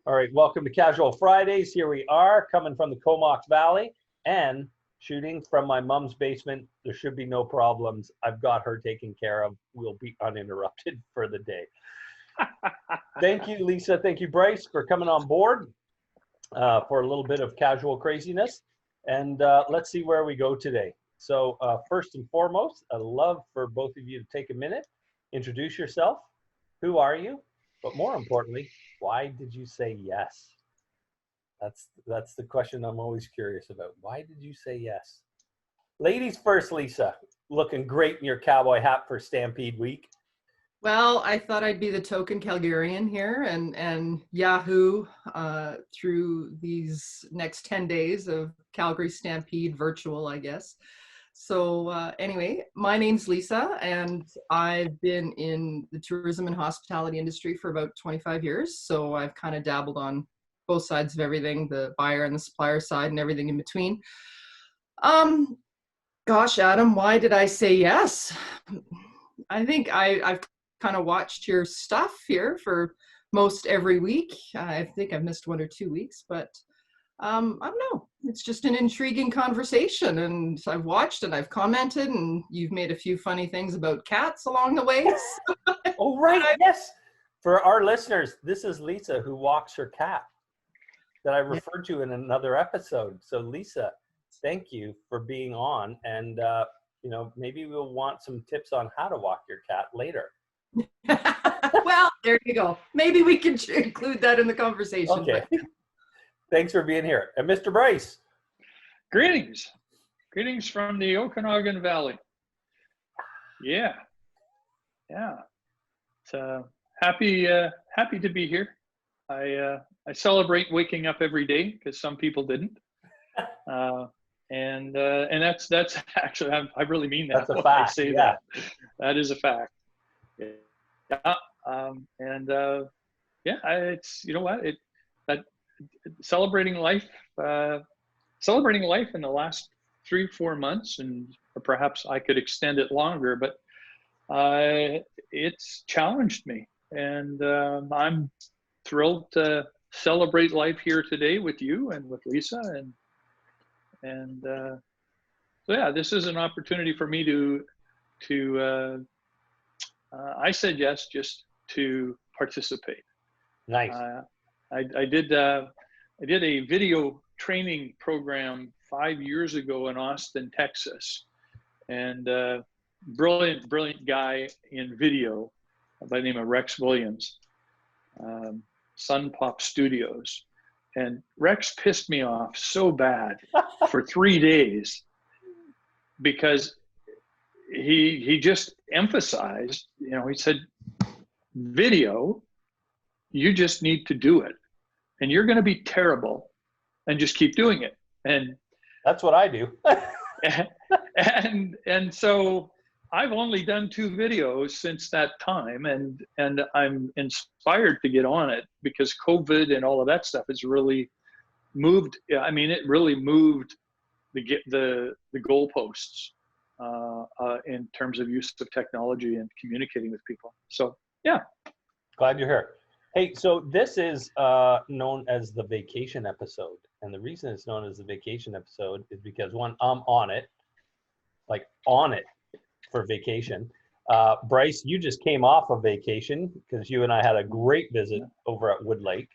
All right, welcome to Casual Fridays. Here we are, coming from the Comox Valley and shooting from my mom's basement. There should be no problems. I've got her taken care of. We'll be uninterrupted for the day. Thank you, Lisa. Thank you, Bryce, for coming on board for a little bit of casual craziness. And let's see where we go today. So first and foremost, I'd love for both of you to take a minute, introduce yourself. Who are you? But more importantly, why did you say yes? That's the question I'm always curious about. Why did you say yes? Ladies first, Lisa. Looking great in your cowboy hat for Stampede Week. Well, I thought I'd be the token Calgarian here and Yahoo through these next 10 days of Calgary Stampede virtual, I guess. So anyway, my name's Lisa, and I've been in the tourism and hospitality industry for about 25 years. So I've kind of dabbled on both sides of everything, the buyer and the supplier side and everything in between. Gosh, Adam, why did I say yes? I think I've kind of watched your stuff here for most every week. I think I've missed 1 or 2 weeks, but I don't know. It's just an intriguing conversation, and I've watched and I've commented, and you've made a few funny things about cats along the way. Oh, right. Yes. For our listeners, this is Lisa who walks her cat that I referred to in another episode. So Lisa, thank you for being on. And, maybe we'll want some tips on how to walk your cat later. Well, there you go. Maybe we can include that in the conversation. Okay. Thanks for being here. And Mr. Bryce. Greetings. Greetings from the Okanagan Valley. Yeah. So happy to be here. I celebrate waking up every day because some people didn't. And that's actually, I really mean that. That's a fact. I say that. That is a fact. Yeah. It's, you know what, celebrating life in the last 3-4 months, and perhaps I could extend it longer, but it's challenged me, and I'm thrilled to celebrate life here today with you and with Lisa, and so yeah, this is an opportunity for me to I said yes just to participate. Nice. I did a video training program 5 years ago in Austin, Texas, and brilliant guy in video by the name of Rex Williams, Sun Pop Studios, and Rex pissed me off so bad for 3 days because he just emphasized, he said, video, you just need to do it. And you're going to be terrible, and just keep doing it. And that's what I do. and so I've only done 2 videos since that time, and I'm inspired to get on it because COVID and all of that stuff has really moved. I mean, it really moved the goalposts in terms of use of technology and communicating with people. So yeah, glad you're here. Hey, so this is known as the vacation episode. And the reason it's known as the vacation episode is because, one, I'm on it for vacation. Bryce, you just came off of vacation because you and I had a great visit over at Wood Lake.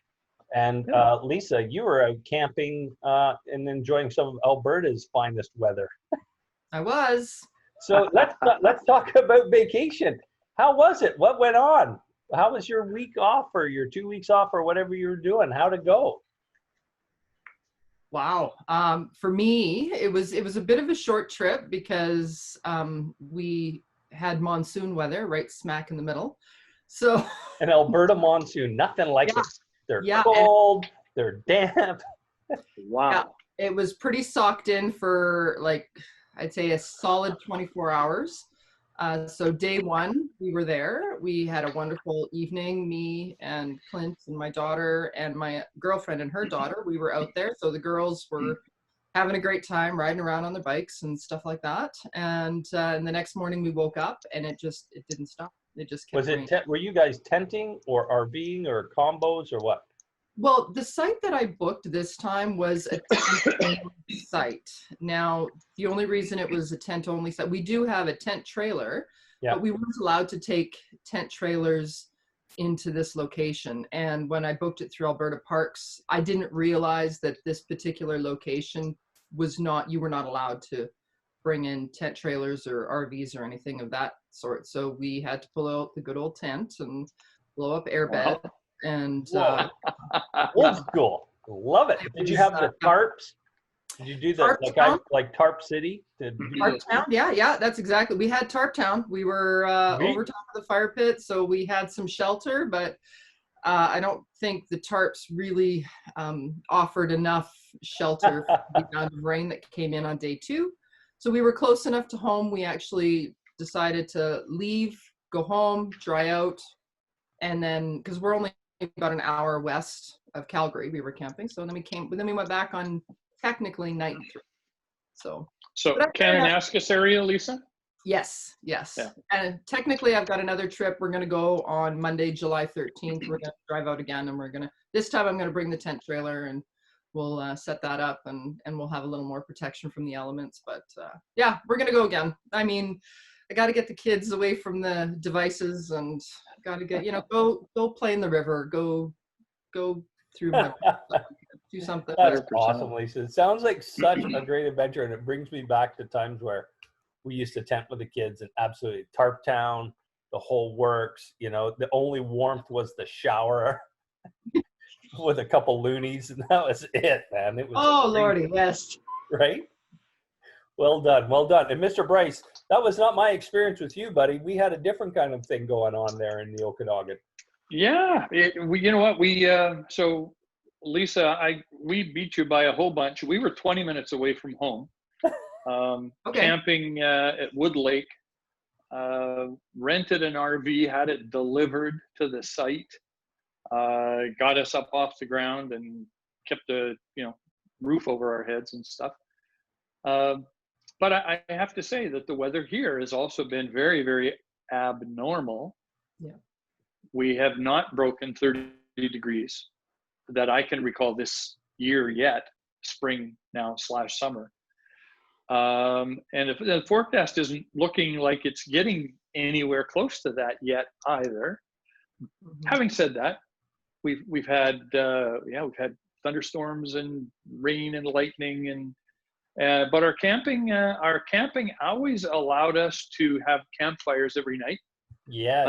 And Lisa, you were out camping and enjoying some of Alberta's finest weather. I was. So let's talk about vacation. How was it? What went on? How was your week off or your 2 weeks off or whatever you were doing? How'd it go? Wow. For me, it was a bit of a short trip because we had monsoon weather right smack in the middle. So an Alberta monsoon, nothing like it. They're cold, they're damp. Wow. Yeah, it was pretty socked in for I'd say a solid 24 hours. So day one, we were there. We had a wonderful evening, me and Clint and my daughter and my girlfriend and her daughter. We were out there. So the girls were having a great time riding around on their bikes and stuff like that. And the next morning we woke up and it didn't stop. It just kept raining. Were you guys tenting or RVing or combos or what? Well, the site that I booked this time was a tent-only site. Now, the only reason it was a tent-only site, we do have a tent trailer, Yeah. but we weren't allowed to take tent trailers into this location. And when I booked it through Alberta Parks, I didn't realize that this particular location was not, you were not allowed to bring in tent trailers or RVs or anything of that sort. So we had to pull out the good old tent and blow up airbed. Wow. And Whoa. Old school. Love it. It Did you was, have the tarps? Did you do the Tarp Town? like Tarp City? Tarp Town, yeah, that's exactly. We had Tarp Town. We were over top of the fire pit, so we had some shelter, but I don't think the tarps really offered enough shelter for the amount of rain that came in on day 2. So we were close enough to home. We actually decided to leave, go home, dry out, and then, because we're only about an hour west of Calgary, we were camping. So then we went back on technically night 3. So Kananaskis area, Lisa? yes. Yeah. And technically I've got another trip. We're going to go on Monday, July 13th. We're going to drive out again, and this time I'm going to bring the tent trailer, and we'll set that up, and we'll have a little more protection from the elements. But yeah, we're going to go again. I mean, I got to get the kids away from the devices, and got to get, go play in the river, go through my do something. That's 100%. awesome, Lisa. It sounds like such a great adventure, and it brings me back to times where we used to tent with the kids and absolutely Tarp Town, the whole works. The only warmth was the shower with a couple loonies, and that was it, man. It was Lordy, yes. right. Well done. And Mr. Bryce, that was not my experience with you, buddy. We had a different kind of thing going on there in the Okanagan. Yeah, you know what? So Lisa, we beat you by a whole bunch. We were 20 minutes away from home, Okay. camping at Wood Lake. Rented an RV, had it delivered to the site. Got us up off the ground and kept the roof over our heads and stuff. But I have to say that the weather here has also been very, very abnormal. Yeah. We have not broken 30 degrees that I can recall this year yet, spring now / summer. And if the forecast isn't looking like it's getting anywhere close to that yet either. Mhm. Having said that, we've had thunderstorms and rain and lightning, and but our camping always allowed us to have campfires every night. Yeah.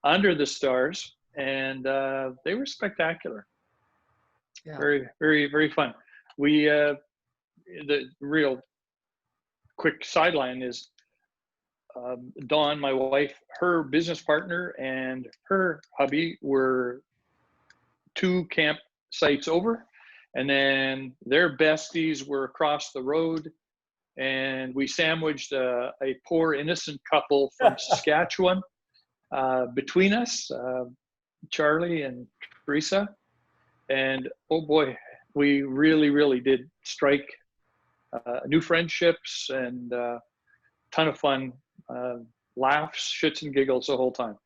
Under the stars, and they were spectacular. Yeah. Very, very, very fun. The real quick sideline is Dawn, my wife, her business partner, and her hubby were 2 campsites over, and then their besties were across the road, and we sandwiched a poor innocent couple from Saskatchewan between us, Charlie and Teresa, and oh boy, we really, really did strike new friendships and ton of fun, laughs, shits and giggles the whole time.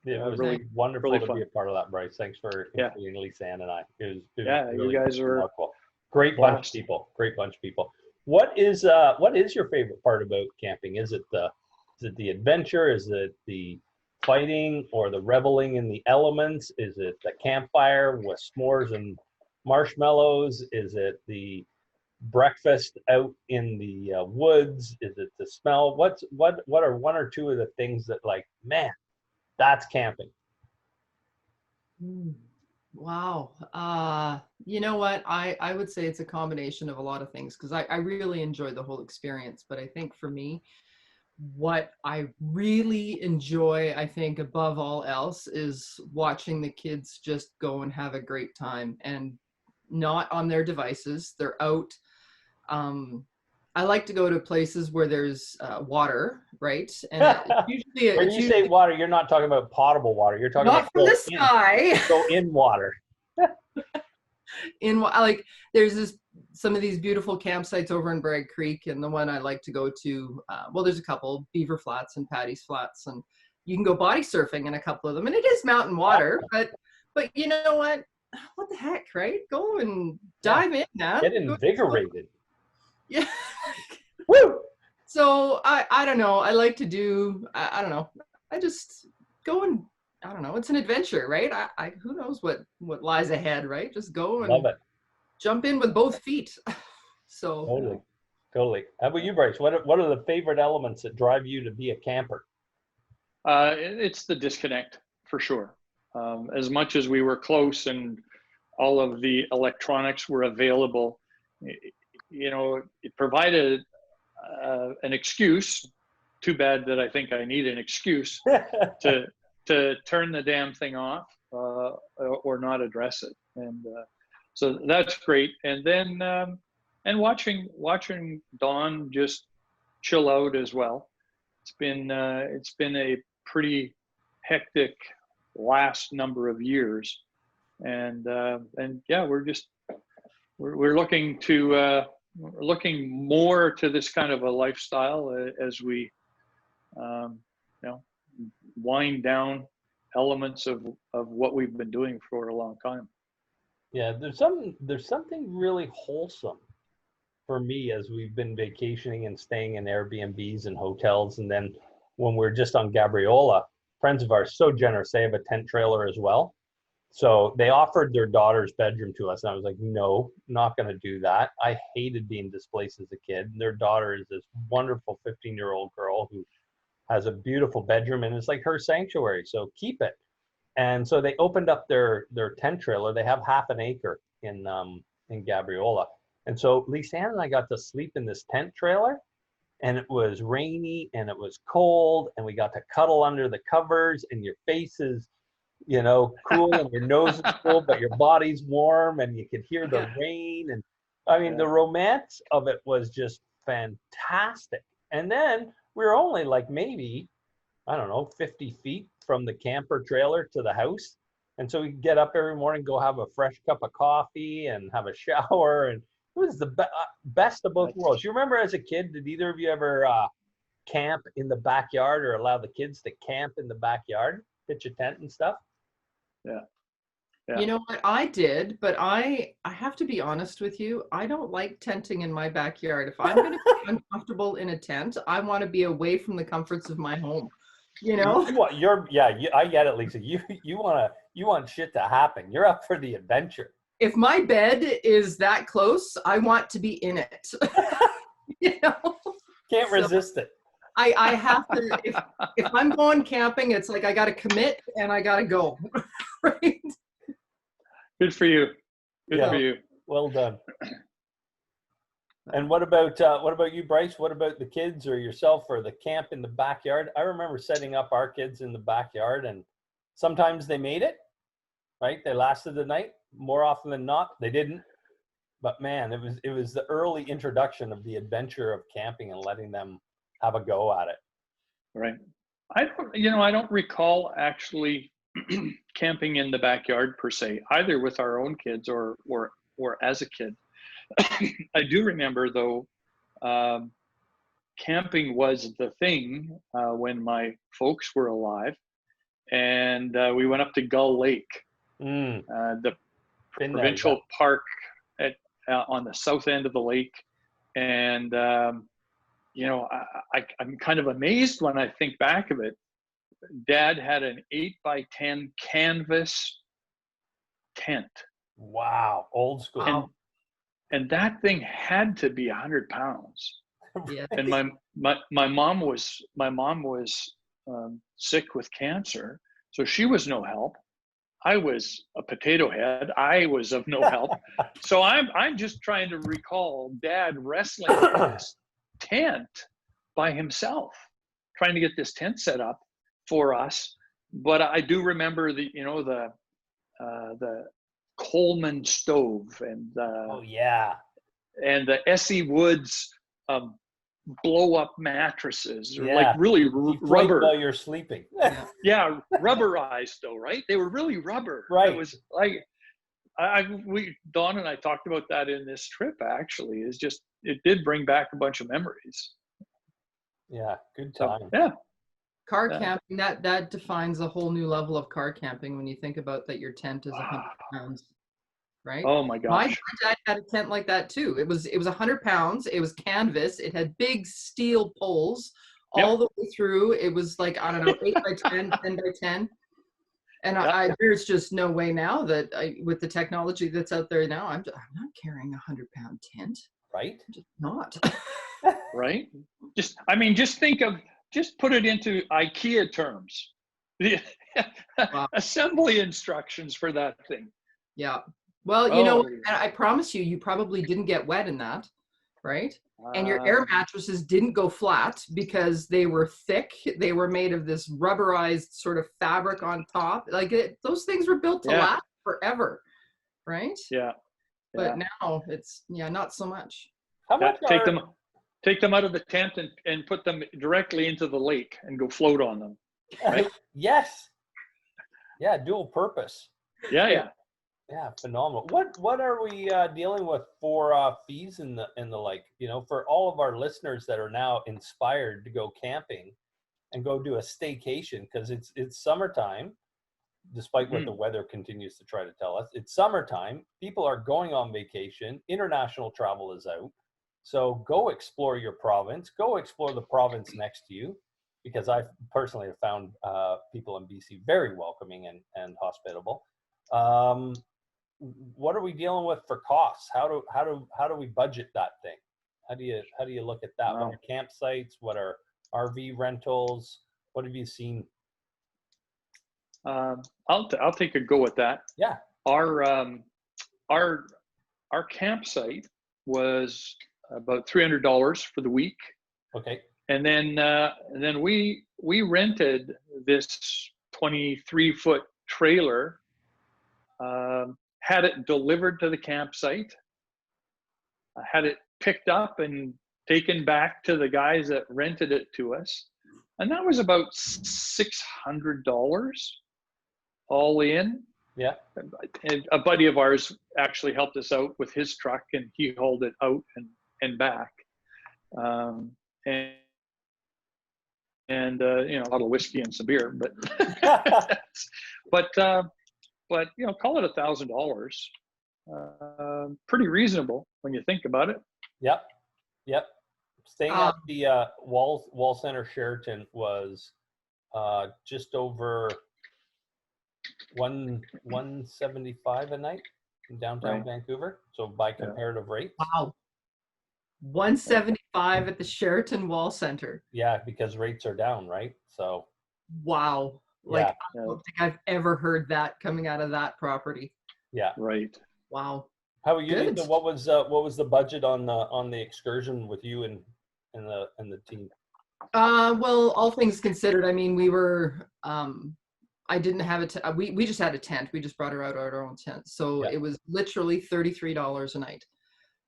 It was really wonderful really to fun. be a part of that, Bryce. Thanks for including Lisa Ann and I. It was really you guys are remarkable. Great bunch blast. of people. Great bunch of people. What is your favorite part about camping? Is it the adventure? Is it the fighting or the reveling in the elements? Is it the campfire with s'mores and marshmallows? Is it the breakfast out in the woods? Is it the smell? What are 1 or 2 of the things that, like, man, that's camping? Wow. You know what? I would say it's a combination of a lot of things, because I really enjoy the whole experience. But I think for me, what I really enjoy, I think above all else, is watching the kids just go and have a great time, and not on their devices. They're out. I like to go to places where there's water, right? And When you say water, you're not talking about potable water. You're talking not about from the sky. Go in water. There's some of these beautiful campsites over in Bragg Creek, and the one I like to go to, there's a couple, Beaver Flats and Patty's Flats, and you can go body surfing in a couple of them, and it is mountain water, but you know what? what the heck, right? Go and dive in, man. Get invigorated. Yeah. Woo! So I don't know. I like to do, I don't know. I just go and, I don't know. It's an adventure, right? I who knows what lies ahead, right? Just go and Love it. jump in with both feet. So Totally. Totally. How about you, Bryce? What are the favorite elements that drive you to be a camper? It's the disconnect for sure. As much as we were close and all of the electronics were available, you know, it provided an excuse. Too bad that I think I need an excuse to turn the damn thing off or not address it, and so that's great. And then and watching Dawn just chill out as well. It's been a pretty hectic last number of years, and yeah, we're looking to we're looking more to this kind of a lifestyle as we you know, wind down elements of what we've been doing for a long time. Yeah, there's something really wholesome for me as we've been vacationing and staying in Airbnbs and hotels, and then when we're just on Gabriola, friends of ours so generous, they have a tent trailer as well. So they offered their daughter's bedroom to us, and I was like, no, not going to do that. I hated being displaced as a kid. And their daughter is this wonderful 15-year-old girl who has a beautiful bedroom, and it's like her sanctuary. So keep it. And so they opened up their tent trailer. They have half an acre in Gabriola. And so Lisanne and I got to sleep in this tent trailer, and it was rainy and it was cold, and we got to cuddle under the covers, and your face is, you know, cool and your nose is cool, but your body's warm, and you could hear the rain. And I mean, the romance of it was just fantastic. And then we were only like maybe, I don't know, 50 feet from the camper trailer to the house. And so we could get up every morning, go have a fresh cup of coffee and have a shower. And it was the best of both worlds. You remember as a kid, did either of you ever camp in the backyard or allow the kids to camp in the backyard, pitch a tent and stuff? Yeah. You know what, I did, but I have to be honest with you. I don't like tenting in my backyard. If I'm going to be uncomfortable in a tent, I want to be away from the comforts of my home. You know? I get it, Lisa. You want shit to happen. You're up for the adventure. If my bed is that close, I want to be in it. You know? Can't resist it. I have to, if I'm going camping, it's like I got to commit and I got to go. Right? Good for you. Good for you. Well done. And what about you, Bryce? What about the kids or yourself or the camp in the backyard? I remember setting up our kids in the backyard, and sometimes they made it, right? They lasted the night. More often than not, they didn't. But man, it was the early introduction of the adventure of camping and letting them have a go at it. Right. I don't recall actually camping in the backyard per se, either with our own kids or as a kid. I do remember though, camping was the thing when my folks were alive, and we went up to Gull Lake, the provincial park on the south end of the lake, and you know, I'm kind of amazed when I think back of it. Dad had an 8x10 canvas tent. Wow, old school. And that thing had to be 100 pounds. Yeah. And my mom was sick with cancer, so she was no help. I was a potato head. I was of no help. So I'm just trying to recall Dad wrestling with this tent by himself, trying to get this tent set up for us. But I do remember the Coleman stove and and the S.E. Woods blow up matters, like really rubber while you're sleeping. Yeah, rubberized though, right? They were really rubber. Right. It was like Dawn and I talked about that in this trip. Actually, it did bring back a bunch of memories. Yeah, good time. So, yeah. Car camping, that defines a whole new level of car camping when you think about that your tent is 100 pounds. right? Oh my My gosh. dad had a tent like that too. It was 100 pounds. It was canvas. It had big steel poles all Yep. the way through. It was like, I don't know, 8 by 10, 10 by 10. And Yep. there's just no way now that with the technology that's out there now, I'm not carrying a 100-pound tent. Right? I'm just not. Right? Just put it into IKEA terms. The Wow. assembly instructions for that thing. Yeah. Well, Oh, I promise you, you probably didn't get wet in that, right? And your air mattresses didn't go flat because they were thick. They were made of this rubberized sort of fabric on top. Like those things were built to Yeah. last forever, right? yeah. But now it's not so much. How much Take are, them out of the tent and put them directly into the lake and go float on them. Right? Yes. Yeah, dual purpose. Yeah. Yeah, phenomenal. What are we dealing with for fees and the like? For all of our listeners that are now inspired to go camping and go do a staycation, because it's summertime, despite what the weather continues to try to tell us. It's summertime. People are going on vacation. International travel is out. So go explore your province. Go explore the province next to you, because I personally have found people in BC very welcoming and hospitable. What are we dealing with for costs? How do we budget that thing? How do you look at that? Wow. What are campsites? What are RV rentals? What have you seen? I'll take a go at that. Yeah. Our campsite was about $300 for the week, Okay. and then we rented this 23-foot trailer, had it delivered to the campsite, had it picked up and taken back to the guys that rented it to us, and that was about $600 all in. Yeah. And a buddy of ours actually helped us out with his truck, and he hauled it out and back. And a lot of whiskey and some beer, but call it $1,000. Pretty reasonable when you think about it. Yep. Staying at the Wall Center Sheraton was just over 175 a night in downtown Vancouver. So by comparative rates. Wow. 175 at the Sheraton Wall Center. Yeah, because rates are down, right? So. Wow. I don't think I've ever heard that coming out of that property. Yeah. Right. Wow. How are you, Good. Lisa? What was the budget on the excursion with you and the team? Well, all things considered, I mean, we were I didn't have it. We just had a tent. We just brought her out our own tent. So it was literally $33 a night.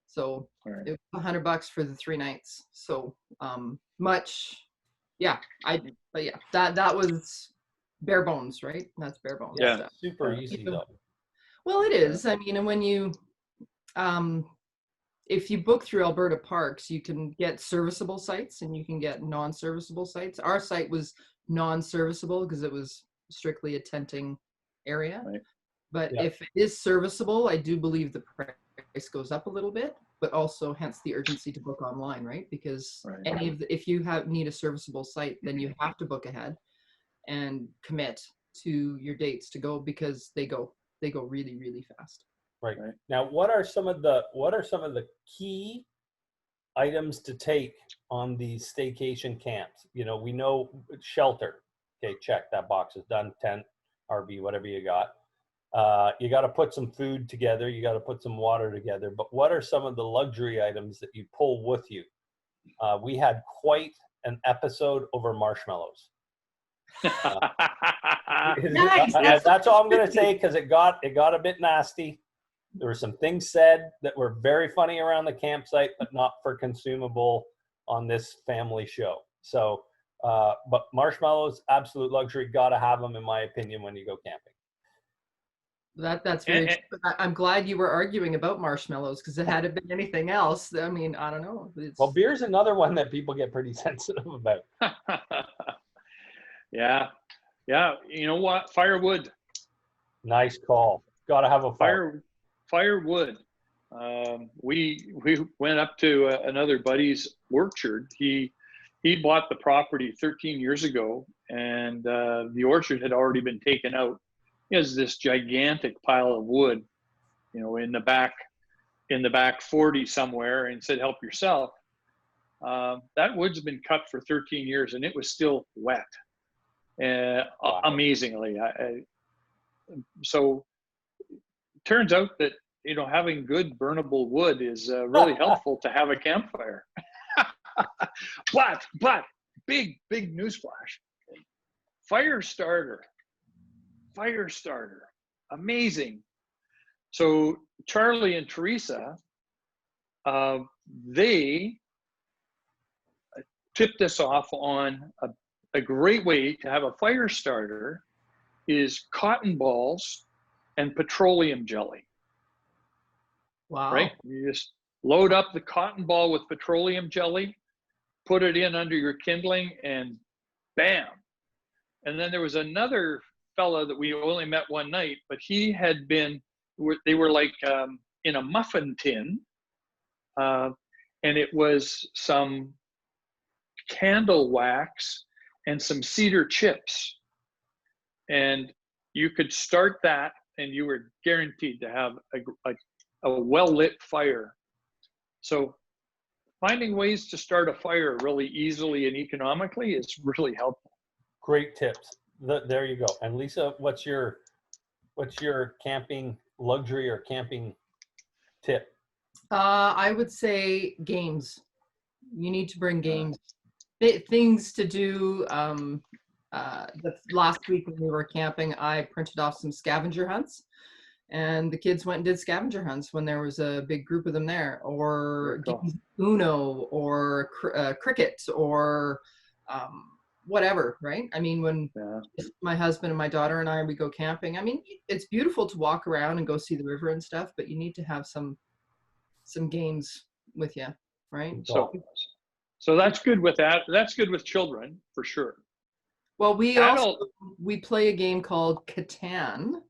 So it was $100 for the 3 nights. So much, that was bare bones, right? That's bare bones. Yeah, stuff. super easy though. Well, it is. I mean, and when you, if you book through Alberta Parks, you can get serviceable sites and you can get non-serviceable sites. Our site was non-serviceable because it was strictly a tenting area. Right. But if it is serviceable, I do believe the price goes up a little bit, but also hence the urgency to book online, right? Because if you need a serviceable site, then you have to book ahead and commit to your dates to go, because they go really, really fast. Right. Now, what are some of the key items to take on these staycation camps? We know shelter. Okay, check, that box is done. Tent, RV, whatever you got. You got to put some food together. You got to put some water together. But what are some of the luxury items that you pull with you? We had quite an episode over marshmallows. Nice. That's all I'm going to say, because it got a bit nasty. There were some things said that were very funny around the campsite, but not for consumable on this family show. So, but marshmallows, absolute luxury. Got to have them, in my opinion, when you go camping. That's very true. I'm glad you were arguing about marshmallows, because had it been anything else, I mean, I don't know. Well, beer's another one that people get pretty sensitive about. Yeah. You know what? Firewood. Nice call. Got to have a fire. firewood. We went up to another buddy's orchard. He bought the property 13 years ago, and the orchard had already been taken out. He has this gigantic pile of wood, in the back 40 somewhere, and said, "Help yourself." That wood's been cut for 13 years, and it was still wet. Wow. Amazingly. So turns out that having good burnable wood is really helpful to have a campfire. but big newsflash. Firestarter, amazing. So Charlie and Teresa, they tipped us off on a great way to have a fire starter is cotton balls and petroleum jelly. Wow. Right? You just load up the cotton ball with petroleum jelly, put it in under your kindling, and bam. And then there was another fella that we only met one night, but he had been, they were like in a muffin tin, and it was some candle wax and some cedar chips. And you could start that, and you were guaranteed to have a well-lit fire. So finding ways to start a fire really easily and economically is really helpful. Great tips. There you go. And Lisa, what's your camping luxury or camping tip? I would say games. You need to bring games, things to do. The last week when we were camping, I printed off some scavenger hunts, and the kids went and did scavenger hunts when there was a big group of them there, or games of Uno, or cricket, or whatever, right? I mean, when my husband and my daughter and I, we go camping, I mean, it's beautiful to walk around and go see the river and stuff, but you need to have some games with you, right? So that's good with that. That's good with children for sure. Well, we play a game called Catan,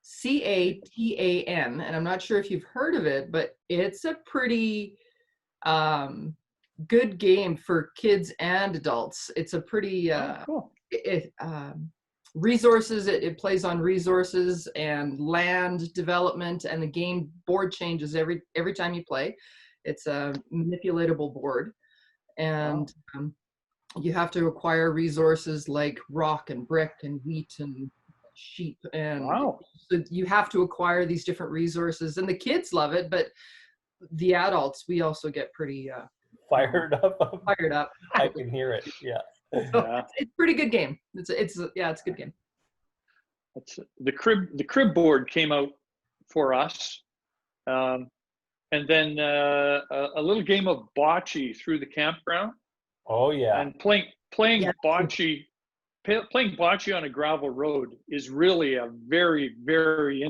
Catan, and I'm not sure if you've heard of it, but it's a pretty good game for kids and adults. It's a pretty cool. Resources. It plays on resources and land development, and the game board changes every time you play. It's a manipulatable board, and you have to acquire resources like rock and brick and wheat and sheep, and so you have to acquire these different resources, and the kids love it, but the adults, we also get pretty fired up. I can hear it. Yeah. So it's a pretty good game. It's a good game. The crib board came out for us, and then a little game of bocce through the campground. Oh yeah. And playing bocce on a gravel road is really a very, very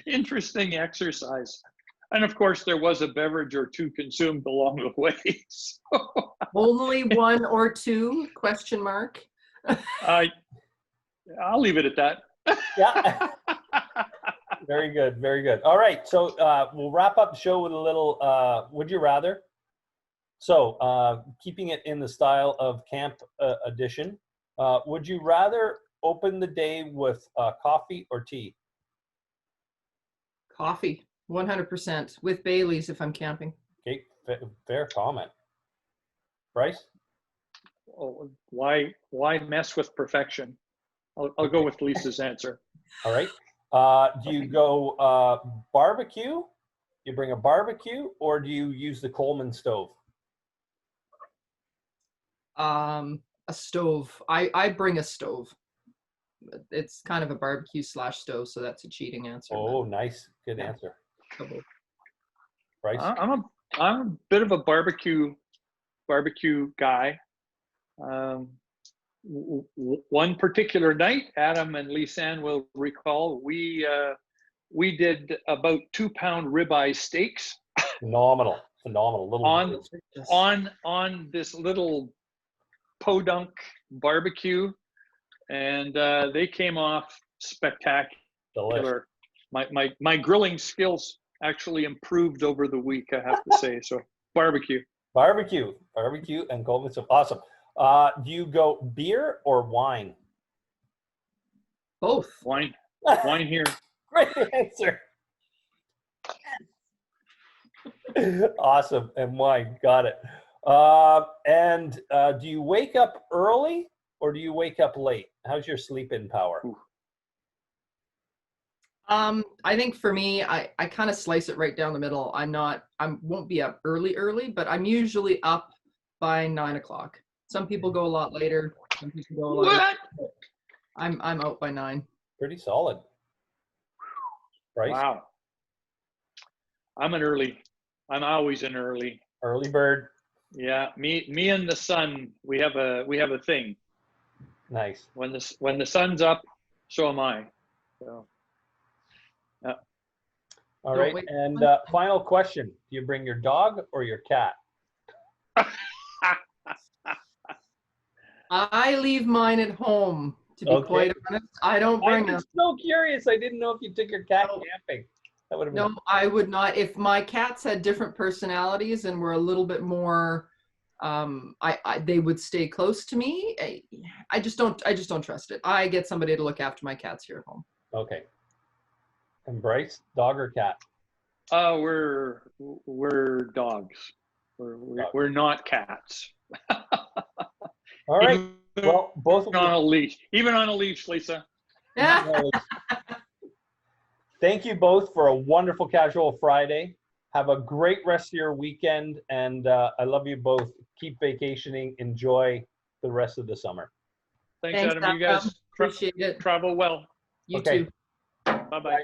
interesting exercise. And of course, there was a beverage or two consumed along the way. So. Only one or two? Question mark. I'll leave it at that. Yeah. Very good. Very good. All right. So we'll wrap up the show with a little Would You Rather. So keeping it in the style of camp edition, would you rather open the day with coffee or tea? Coffee, 100%, with Baileys if I'm camping. Okay, fair comment. Bryce? Oh, why mess with perfection? I'll go with Lisa's answer. All right. Do you go barbecue? You bring a barbecue, or do you use the Coleman stove? A stove. I bring a stove. It's kind of a barbecue / stove, so that's a cheating answer. Oh, nice. Good answer. Bryce? I'm a bit of a barbecue guy. One particular night, Adam and Lisanne will recall, we did about 2-pound ribeye steaks. Phenomenal. On this little podunk barbecue, and they came off spectacular. Delicious. my grilling skills actually improved over the week, I have to say. So barbecue. Barbecue and cold meat soup. Awesome. Do you go beer or wine? Both. Wine here. Great answer. Awesome. And wine. Got it. And do you wake up early or do you wake up late? How's your sleep-in power? Ooh. I think for me, I kind of slice it right down the middle. I won't be up early, but I'm usually up by 9 o'clock. Some people go a lot later. Some people go a lot later. I'm out by 9. Pretty solid. Right? Wow. I'm always an early. Early bird. Yeah, me and the sun, we have a thing. Nice. When the sun's up, so am I. So. All right. And final question. Do you bring your dog or your cat? I leave mine at home, to be quite honest. I don't bring them. I'm so curious. I didn't know if you took your cat camping. That would have been. No, I would not. If my cats had different personalities and were a little bit more, they would stay close to me. I just don't trust it. I get somebody to look after my cats here at home. Okay. And Bryce, dog or cat? We're dogs. We're not cats. All right. Well, both on a leash. Even on a leash, Lisa. Yeah. Thank you both for a wonderful Casual Friday. Have a great rest of your weekend, and I love you both. Keep vacationing. Enjoy the rest of the summer. Thanks Adam. You guys appreciate it. Travel well. You too. Bye-bye.